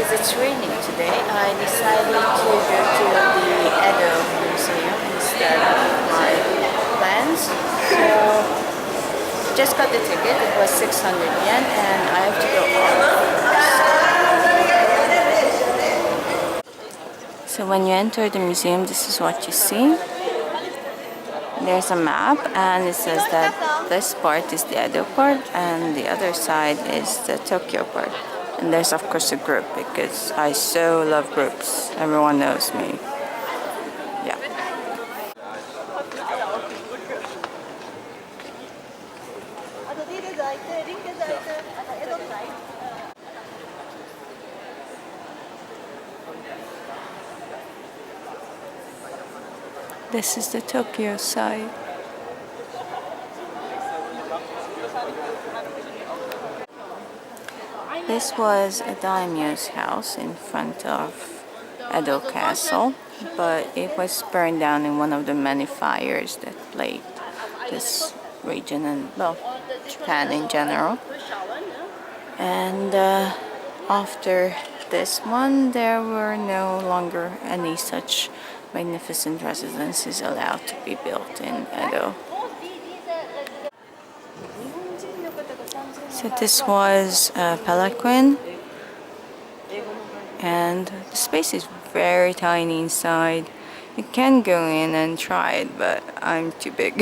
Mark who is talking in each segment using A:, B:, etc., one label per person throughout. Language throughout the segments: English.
A: because it's raining today, I decided to go to the Edo Museum instead of my plans. So just got the ticket. It was 600 yen, and I have to go all. So when you enter the museum, this is what you see. There's a map, and it says that this part is the Edo part, and the other side is the Tokyo part. And there's of course a group, because I so love groups. Everyone knows me. Yeah. This is the Tokyo side. This was a daimyo's house in front of Edo Castle, but it was burned down in one of the many fires that plagued this region and, well, Japan in general. And after this one, there were no longer any such magnificent residences allowed to be built in Edo. So this was Palanquin, and the space is very tiny inside. You can go in and try it, but I'm too big.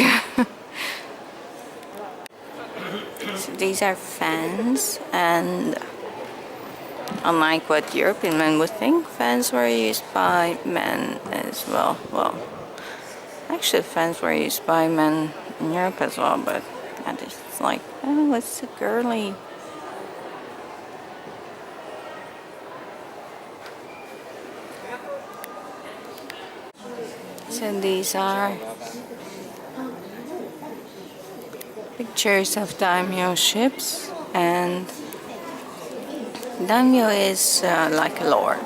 A: So these are fans, and unlike what European men would think, fans were used by men as well. Well, actually fans were used by men in Europe as well, but it's like, oh, it's so girly. So these are pictures of daimyo ships, and daimyo is like a lord.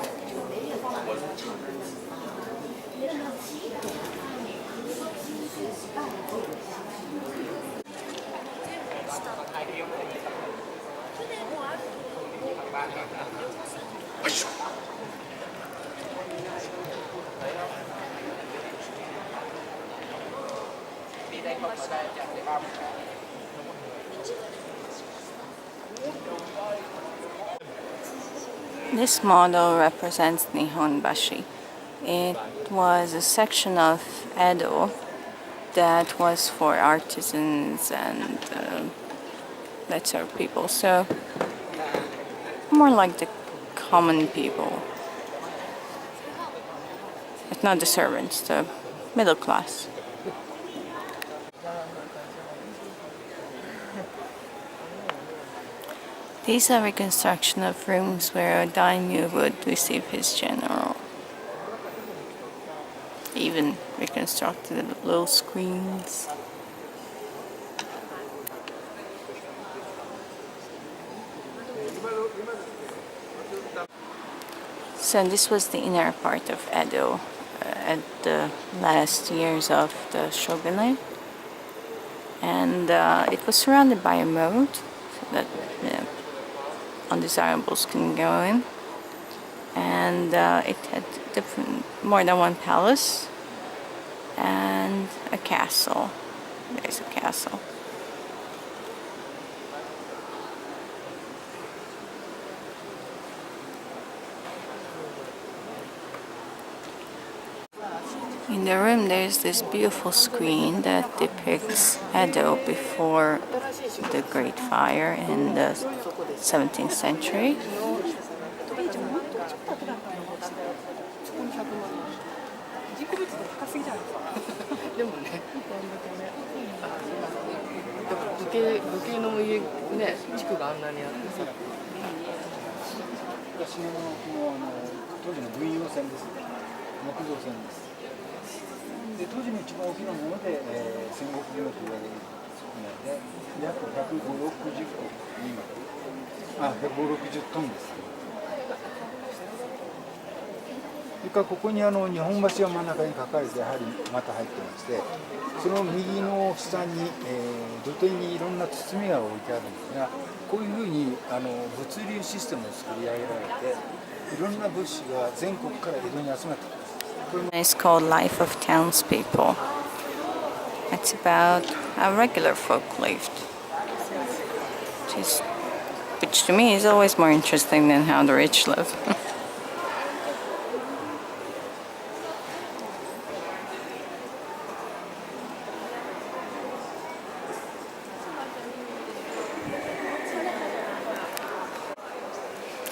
A: This model represents Nihon Bashi. It was a section of Edo that was for artisans and that sort of people. So more like the common people, but not the servants, the middle class. These are reconstruction of rooms where a daimyo would receive his general. Even reconstructed little screens. So this was the inner part of Edo at the last years of the shogunate, and it was surrounded by a moat so that undesirables can go in, and it had more than one palace and a castle. There's a castle. In the room there's this beautiful screen that depicts Edo before the Great Fire in the 17th century.
B: ここに日本橋が真ん中に書かれてやはりまた入ってまして、その右の下に、土手にいろんな包みが置いてあるんですが、こういうふうに物流システムを作り上げられて、いろんな物資が全国から江戸に集まってくる。これも
A: It's called Life of Townspeople. It's about how regular folk lived, which to me is always more interesting than how the rich live.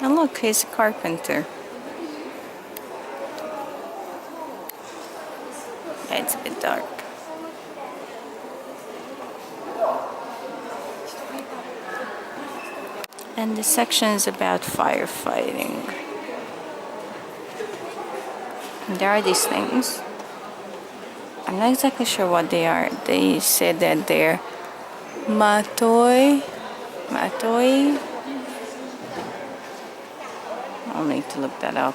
A: And look, he's a carpenter. Yeah, it's a bit dark. And this section is about firefighting. And there are these things. I'm not exactly sure what they are. They said that they're matoi. I'll need to look that up.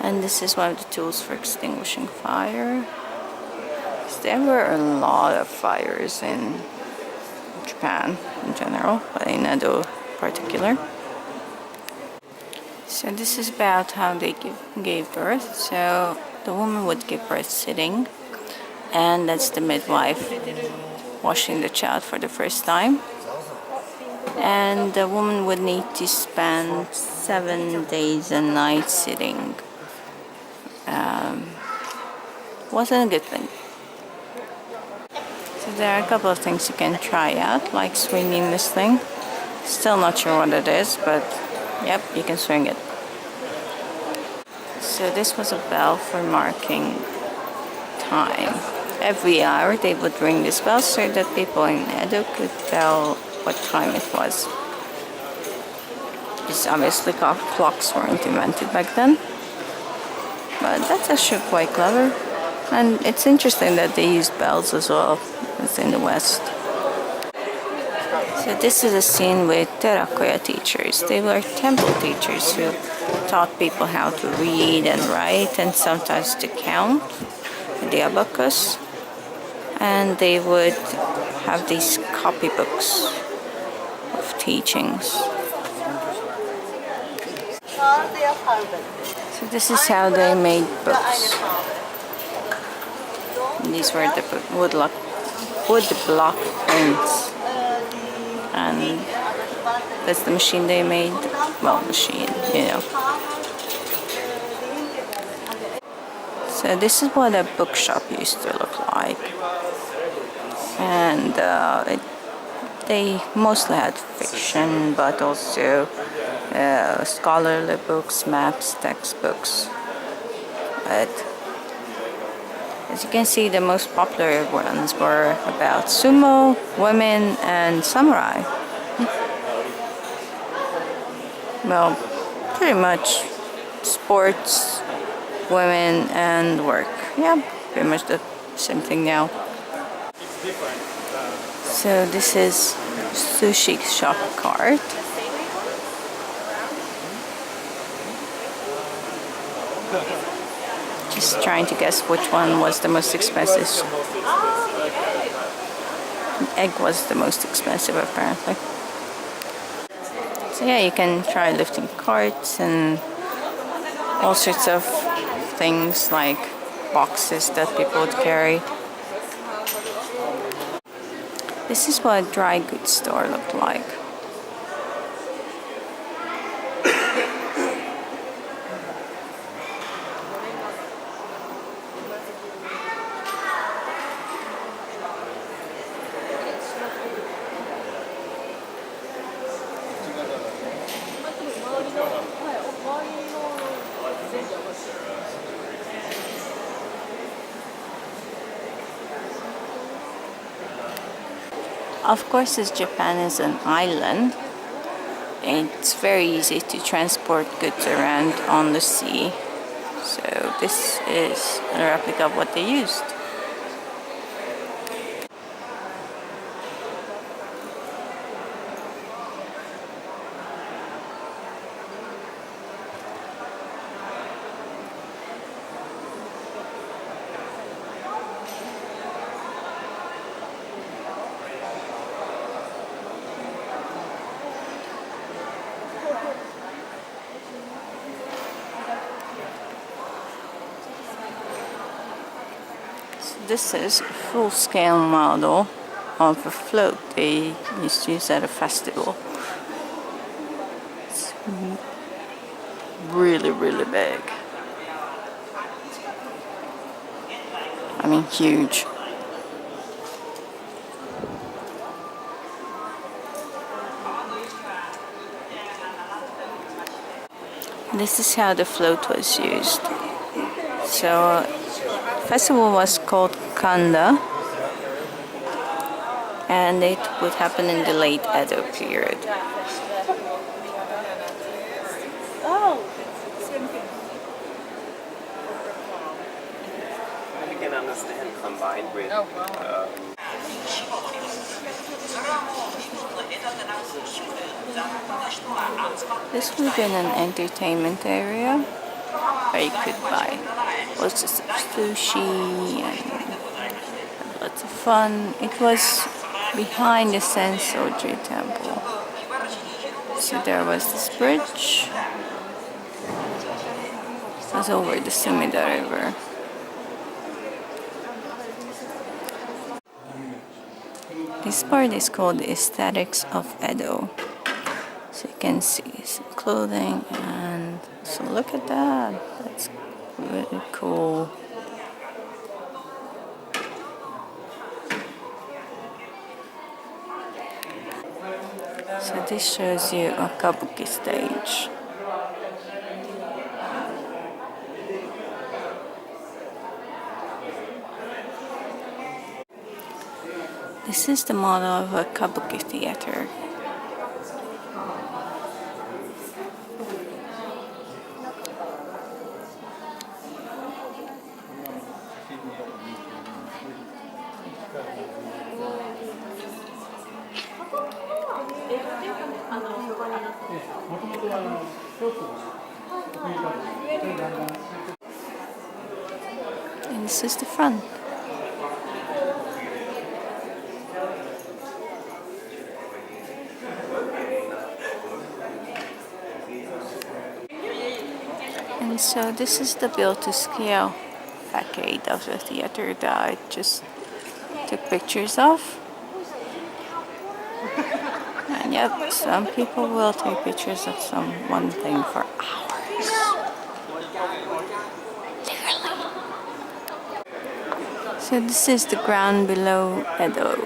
A: And this is one of the tools for extinguishing fire. There were a lot of fires in Japan in general, but in Edo in particular. So this is about how they gave birth. So the woman would give birth sitting, and that's the midwife washing the child for the first time. And the woman would need to spend 7 days and nights sitting. Wasn't a good thing. So there are a couple of things you can try out, like swinging this thing. Still not sure what it is, but yep, you can swing it. So this was a bell for marking time. Every hour they would ring this bell so that people in Edo could tell what time it was. Because obviously clocks weren't invented back then. But that's actually quite clever. And it's interesting that they use bells as well as in the West. So this is a scene with Terakoya teachers. They were temple teachers who taught people how to read and write and sometimes to count with the abacus. And they would have these copybooks of teachings. So this is how they made books. And these were the wood block prints. And that's the machine they made. Well, machine, you know. So this is what a bookshop used to look like. And they mostly had fiction, but also scholarly books, maps, textbooks. But as you can see, the most popular ones were about sumo, women, and samurai. Well, pretty much sports, women, and work. Yeah, pretty much the same thing now. So this is sushi shop cart. Just trying to guess which one was the most expensive. Egg was the most expensive apparently. So yeah, you can try lifting carts and all sorts of things like boxes that people would carry. This is what a dry goods store looked like. Of course, as Japan is an island, it's very easy to transport goods around on the sea. So this is a replica of what they used. This is a full-scale model of a float they used to use at a festival. It's really, really big. I mean, huge. This is how the float was used. So, the festival was called Kanda, and it would happen in the late Edo period.
C: We can understand combined with.
A: This would have been an entertainment area where you could buy lots of sushi and lots of fun. It was behind the Sensoji temple. So there was this bridge. It was over the Sumida river. This part is called the Aesthetics of Edo. So you can see some clothing, and so look at that. That's really cool. So this shows you a kabuki stage. This is the model of a kabuki theater. And this is the front. And so this is the build-to-scale facade of the theater that I just took pictures of. And yep, some people will take pictures of one thing for hours. Literally. So this is the ground below Edo.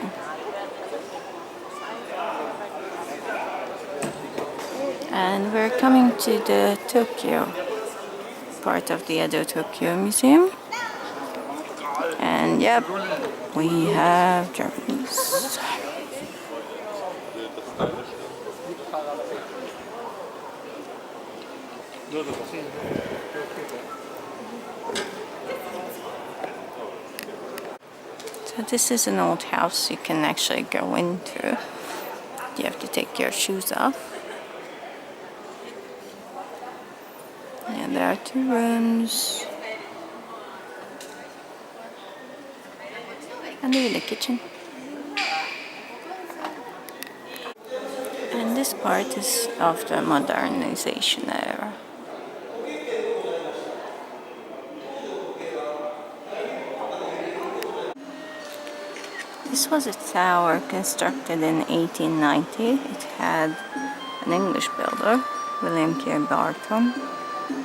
A: And we're coming to the Tokyo part of the Edo-Tokyo Museum. And yep, we have Japanese. So this is an old house you can actually go into. You have to take your shoes off. And there are 2 rooms. And even the kitchen. And this part is of the modernization era. This was a tower constructed in 1890. It had an English builder, William K. Barton,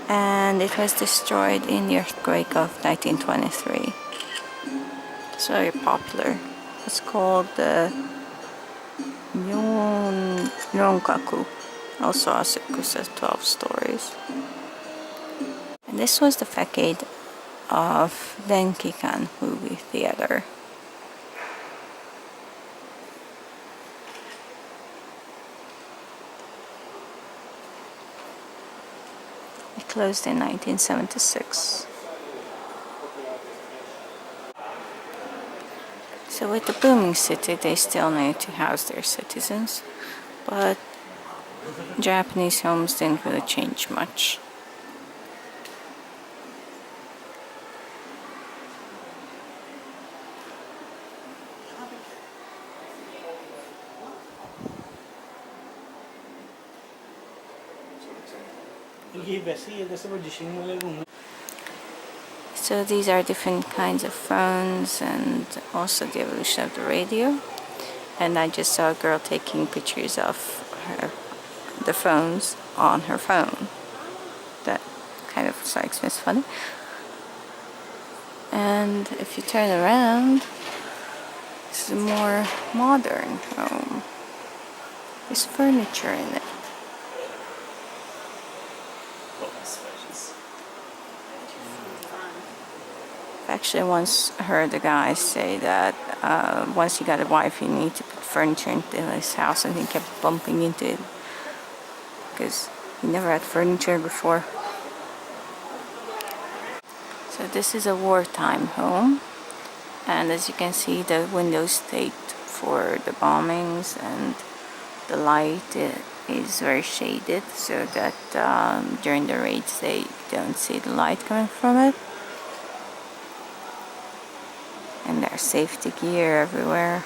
A: and it was destroyed in the earthquake of 1923. It's very popular. It's called the Nihonkaku, also Asuku says 12 stories. And this was the facade of Denkikan movie theater. It closed in 1976. So with the booming city, they still need to house their citizens, but Japanese homes didn't really change much. So these are different kinds of phones and also the evolution of the radio. And I just saw a girl taking pictures of the phones on her phone. That kind of strikes me as funny. And if you turn around, this is a more modern home. There's furniture in it. I actually once heard a guy say that once he got a wife, he needed to put furniture into his house, and he kept bumping into it because he never had furniture before. So this is a wartime home, and as you can see, the windows taped for the bombings, and the light is very shaded so that during the raids they don't see the light coming from it. And there's safety gear everywhere.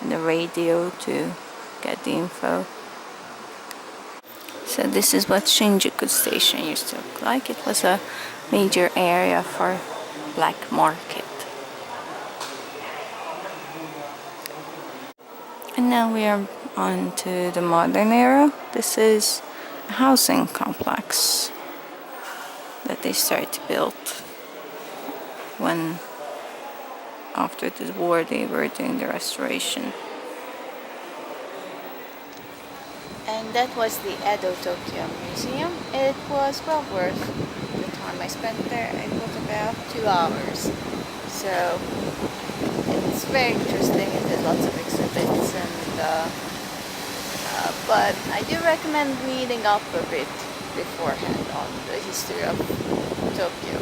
A: And the radio to get the info. So this is what Shinjuku Station used to look like. It was a major area for black market. And now we are on to the modern era. This is a housing complex that they started to build when after the war they were doing the restoration. And that was the Edo-Tokyo Museum. It was well worth the time I spent there. It was about 2 hours. So it's very interesting. It has lots of exhibits, and but I do recommend reading up a bit beforehand on the history of Tokyo.